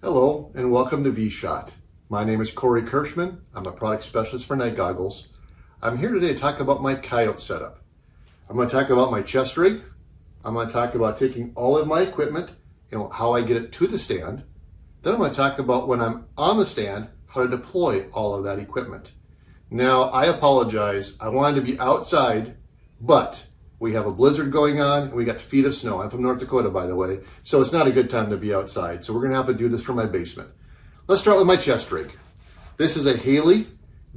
Hello and welcome to V-Shot. My name is Corey Kirschman. I'm a product specialist for night goggles. I'm here today to talk about my coyote setup. I'm going to talk about my chest rig. I'm going to talk about taking all of my equipment and how I get it to the stand. Then I'm going to talk about when I'm on the stand, how to deploy all of that equipment. Now, I apologize. I wanted to be outside, but we have a blizzard going on and we got feet of snow. I'm from North Dakota, by the way, so it's not a good time to be outside. So we're gonna have to do this from my basement. Let's start with my chest rig. This is a Haley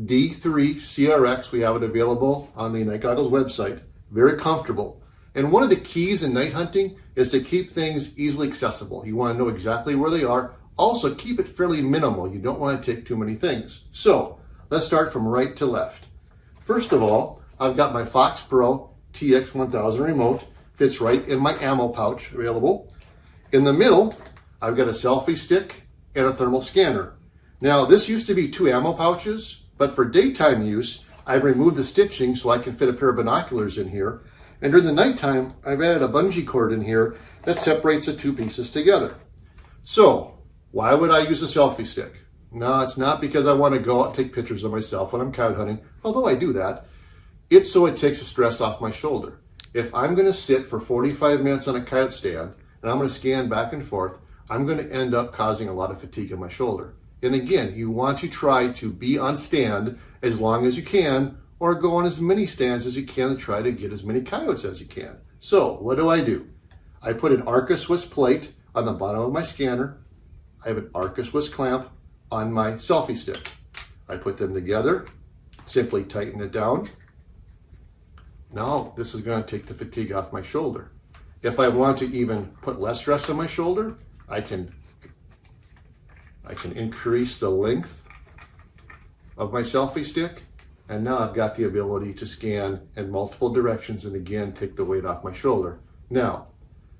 D3 CRX. We have it available on the Night Goggles website. Very comfortable. And one of the keys in night hunting is to keep things easily accessible. You wanna know exactly where they are. Also keep it fairly minimal. You don't wanna take too many things. So let's start from right to left. First of all, I've got my Fox Pro TX1000 remote, fits right in my ammo pouch available. In the middle, I've got a selfie stick and a thermal scanner. Now, this used to be 2 ammo pouches, but for daytime use, I've removed the stitching so I can fit a pair of binoculars in here. And during the nighttime, I've added a bungee cord in here that separates the 2 pieces together. So, why would I use a selfie stick? No, it's not because I want to go out and take pictures of myself when I'm coyote hunting, although I do that. It's so it takes the stress off my shoulder. If I'm going to sit for 45 minutes on a coyote stand and I'm going to scan back and forth, I'm going to end up causing a lot of fatigue in my shoulder. And again, you want to try to be on stand as long as you can, or go on as many stands as you can to try to get as many coyotes as you can. So what do? I put an Arca Swiss plate on the bottom of my scanner. I have an Arca Swiss clamp on my selfie stick. I put them together, simply tighten it down. Now, this is going to take the fatigue off my shoulder. If I want to even put less stress on my shoulder, I can increase the length of my selfie stick, and now I've got the ability to scan in multiple directions and again take the weight off my shoulder. Now,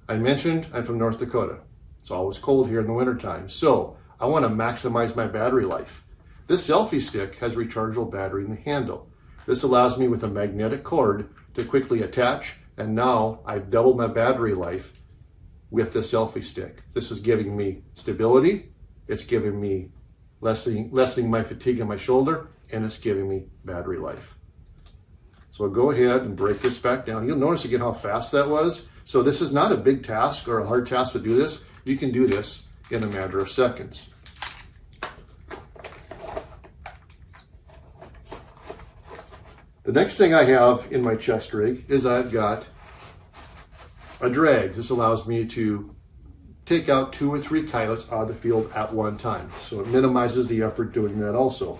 I mentioned I'm from North Dakota. It's always cold here in the wintertime, so I want to maximize my battery life. This selfie stick has rechargeable battery in the handle. This allows me with a magnetic cord to quickly attach, and now I've doubled my battery life with the selfie stick. This is giving me stability, it's giving me lessening my fatigue in my shoulder, and it's giving me battery life. So I'll go ahead and break this back down. You'll notice again how fast that was. So this is not a big task or a hard task to do this. You can do this in a matter of seconds. The next thing I have in my chest rig is I've got a drag. This allows me to take out 2 or 3 coyotes out of the field at one time. So it minimizes the effort doing that also.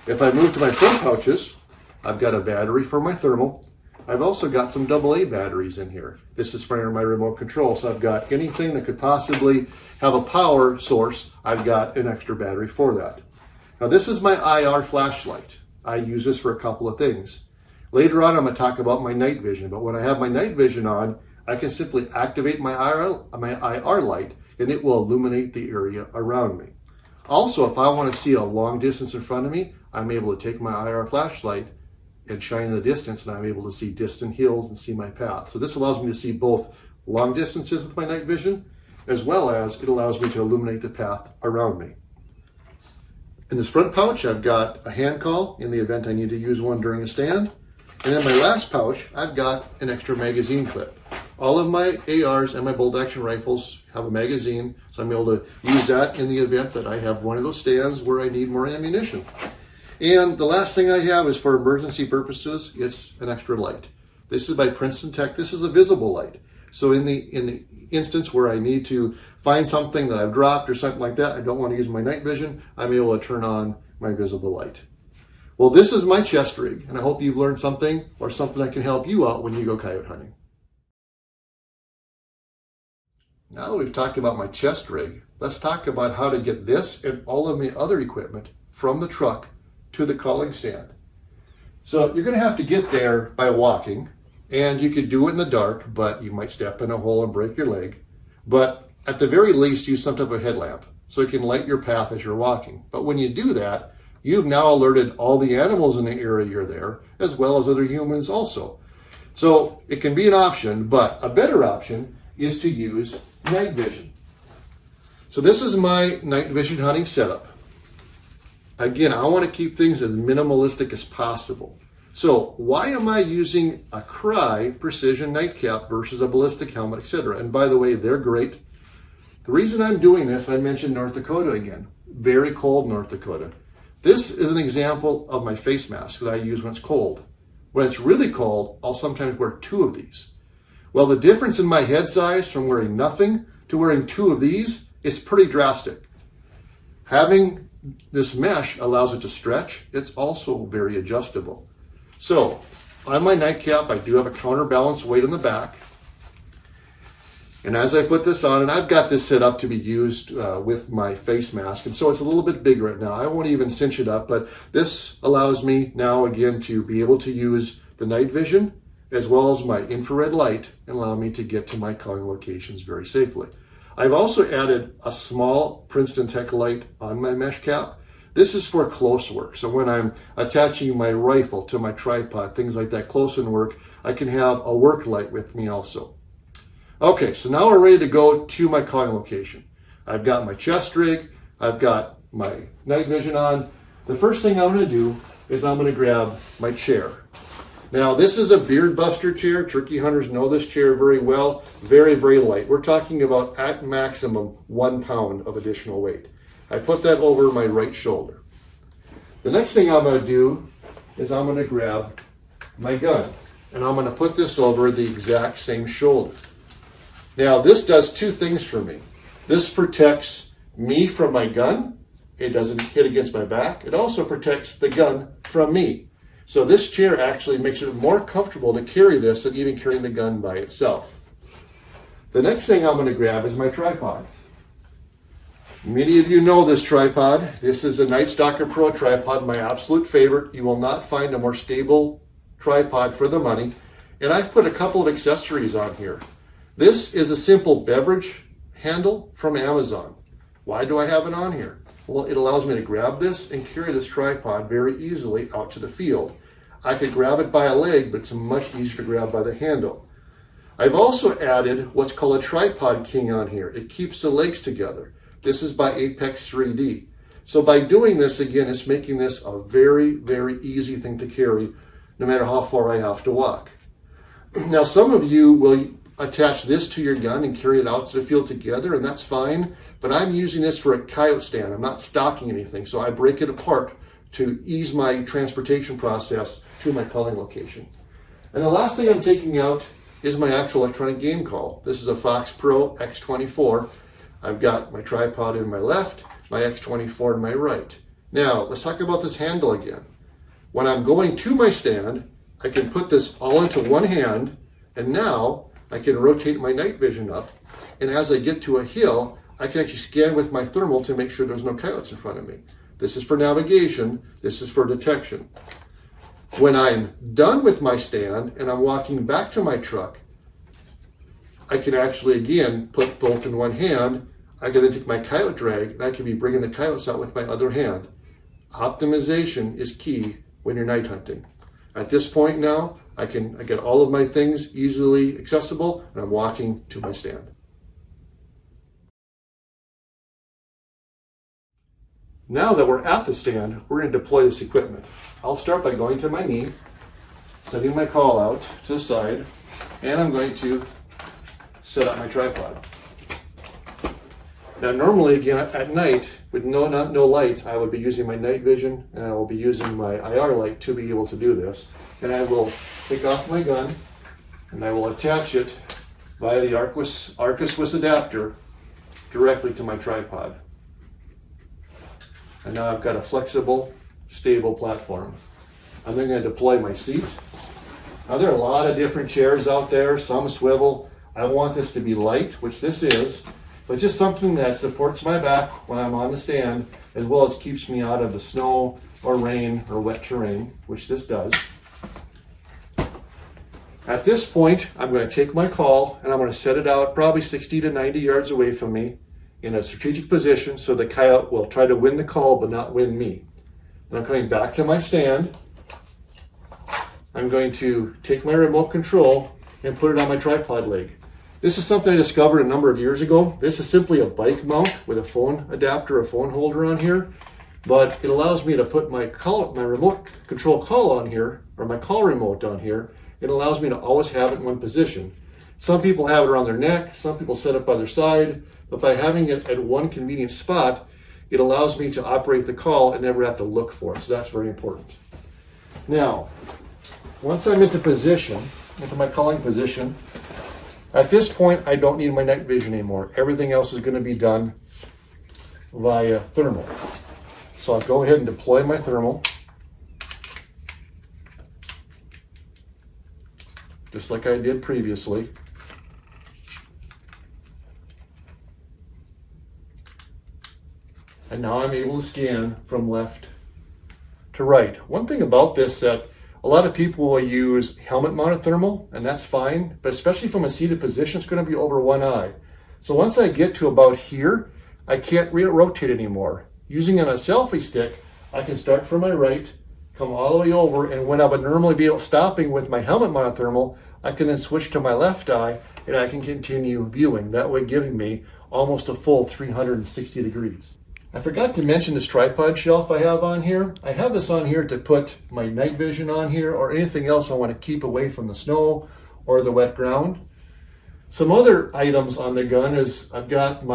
If I move to my front pouches, I've got a battery for my thermal. I've also got some AA batteries in here. This is for my remote control. So I've got anything that could possibly have a power source, I've got an extra battery for that. Now this is my IR flashlight. I use this for a couple of things. Later on, I'm going to talk about my night vision, but when I have my night vision on, I can simply activate my IR light and it will illuminate the area around me. Also, if I want to see a long distance in front of me, I'm able to take my IR flashlight and shine in the distance, and I'm able to see distant hills and see my path. So this allows me to see both long distances with my night vision, as well as it allows me to illuminate the path around me. In this front pouch, I've got a hand call in the event I need to use one during a stand. And in my last pouch, I've got an extra magazine clip. All of my ARs and my bolt action rifles have a magazine, so I'm able to use that in the event that I have one of those stands where I need more ammunition. And the last thing I have is for emergency purposes, it's an extra light. This is by Princeton Tech. This is a visible light. So in the instance where I need to find something that I've dropped or something like that, I don't want to use my night vision, I'm able to turn on my visible light. Well, this is my chest rig, and I hope you've learned something or something that can help you out when you go coyote hunting. Now that we've talked about my chest rig, let's talk about how to get this and all of my other equipment from the truck to the culling stand. So you're going to have to get there by walking, and you could do it in the dark, but you might step in a hole and break your leg. But at the very least, use some type of headlamp. so it can light your path as you're walking. But when you do that, you've now alerted all the animals in the area you're there, as well as other humans also. So it can be an option, but a better option is to use night vision. So this is my night vision hunting setup. Again, I want to keep things as minimalistic as possible. So why am I using a Crye precision nightcap versus a ballistic helmet, etc.? And by the way, they're great. The reason I'm doing this, I mentioned North Dakota again. Very cold North Dakota. This is an example of my face mask that I use when it's cold. When it's really cold, I'll sometimes wear 2 of these. Well, the difference in my head size from wearing nothing to wearing 2 of these is pretty drastic. Having this mesh allows it to stretch. It's also very adjustable. So on my nightcap, I do have a counterbalance weight on the back. And as I put this on, and I've got this set up to be used with my face mask, and so it's a little bit big right now. I won't even cinch it up, but this allows me now again to be able to use the night vision as well as my infrared light and allow me to get to my calling locations very safely. I've also added a small Princeton Tech light on my mesh cap. This is for close work. So when I'm attaching my rifle to my tripod, things like that, close in work, I can have a work light with me also. Okay, so now we're ready to go to my calling location. I've got my chest rig, I've got my night vision on. The first thing I'm gonna do is I'm gonna grab my chair. Now this is a beard buster chair. Turkey hunters know this chair very well. Very, very light. We're talking about at maximum 1 pound of additional weight. I put that over my right shoulder. The next thing I'm gonna do is I'm gonna grab my gun and I'm gonna put this over the exact same shoulder. Now this does 2 things for me. This protects me from my gun. It doesn't hit against my back. It also protects the gun from me. So this chair actually makes it more comfortable to carry this than even carrying the gun by itself. The next thing I'm going to grab is my tripod. Many of you know this tripod. This is a Night Stalker Pro tripod, my absolute favorite. You will not find a more stable tripod for the money. And I've put a couple of accessories on here. This is a simple beverage handle from Amazon. Why do I have it on here? Well, it allows me to grab this and carry this tripod very easily out to the field. I could grab it by a leg, but it's much easier to grab by the handle. I've also added what's called a Tripod King on here. It keeps the legs together. This is by Apex 3D. So by doing this, again, it's making this a very, very easy thing to carry, no matter how far I have to walk. Now, some of you will attach this to your gun and carry it out to the field together, and that's fine. But I'm using this for a coyote stand. I'm not stocking anything, so I break it apart to ease my transportation process to my calling location. And the last thing I'm taking out is my actual electronic game call. This is a Fox Pro X24. I've got my tripod in my left, my X24 in my right. Now, let's talk about this handle again. When I'm going to my stand, I can put this all into one hand, and now I can rotate my night vision up, and as I get to a hill, I can actually scan with my thermal to make sure there's no coyotes in front of me. This is for navigation, this is for detection. When I'm done with my stand and I'm walking back to my truck, I can actually, again, put both in one hand. I can then take my coyote drag and I can be bringing the coyotes out with my other hand. Optimization is key when you're night hunting. At this point now, I get all of my things easily accessible and I'm walking to my stand. Now that we're at the stand, we're going to deploy this equipment. I'll start by going to my knee, setting my call out to the side, and I'm going to set up my tripod. Now normally, again, at night, with no light, I would be using my night vision, and I will be using my IR light to be able to do this. And I will take off my gun, and I will attach it via the Arcus Swiss adapter directly to my tripod. And now I've got a flexible, stable platform. I'm then going to deploy my seat. Now there are a lot of different chairs out there, some swivel. I want this to be light, which this is, but just something that supports my back when I'm on the stand, as well as keeps me out of the snow or rain or wet terrain, which this does. At this point, I'm going to take my call and I'm going to set it out probably 60 to 90 yards away from me. in a strategic position so the coyote will try to win the call but not win me. And I'm coming back to my stand. I'm going to take my remote control and put it on my tripod leg. This is something I discovered a number of years ago. This is simply a bike mount with a phone adapter, a phone holder on here, but it allows me to put my remote control call on here, or my call remote on here. It allows me to always have it in one position. Some people have it around their neck, some people set it by their side, but by having it at one convenient spot, it allows me to operate the call and never have to look for it, so that's very important. Now, once I'm into position, into my calling position, at this point I don't need my night vision anymore. Everything else is going to be done via thermal. So I'll go ahead and deploy my thermal, just like I did previously. And now I'm able to scan from left to right. One thing about this that a lot of people will use helmet mounted thermal, and that's fine, but especially from a seated position, it's going to be over one eye. So once I get to about here, I can't rotate anymore. Using on a selfie stick, I can start from my right, come all the way over, and when I would normally be stopping with my helmet mounted thermal, I can then switch to my left eye and I can continue viewing, that way giving me almost a full 360 degrees. I forgot to mention this tripod shelf I have on here. I have this on here to put my night vision on here or anything else I want to keep away from the snow or the wet ground. Some other items on the gun is I've got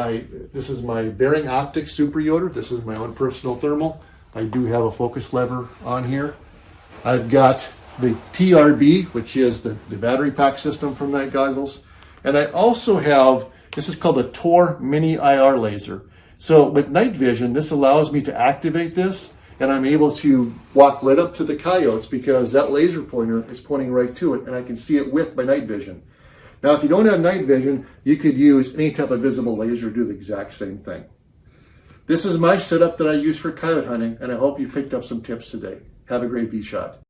this is my Bearing Optics Super Yoder. This is my own personal thermal. I do have a focus lever on here. I've got the TRB, which is the battery pack system from Night Goggles. And I also have, this is called the Tor Mini IR laser. So with night vision, this allows me to activate this, and I'm able to walk right up to the coyotes because that laser pointer is pointing right to it, and I can see it with my night vision. Now, if you don't have night vision, you could use any type of visible laser to do the exact same thing. This is my setup that I use for coyote hunting, and I hope you picked up some tips today. Have a great V-Shot.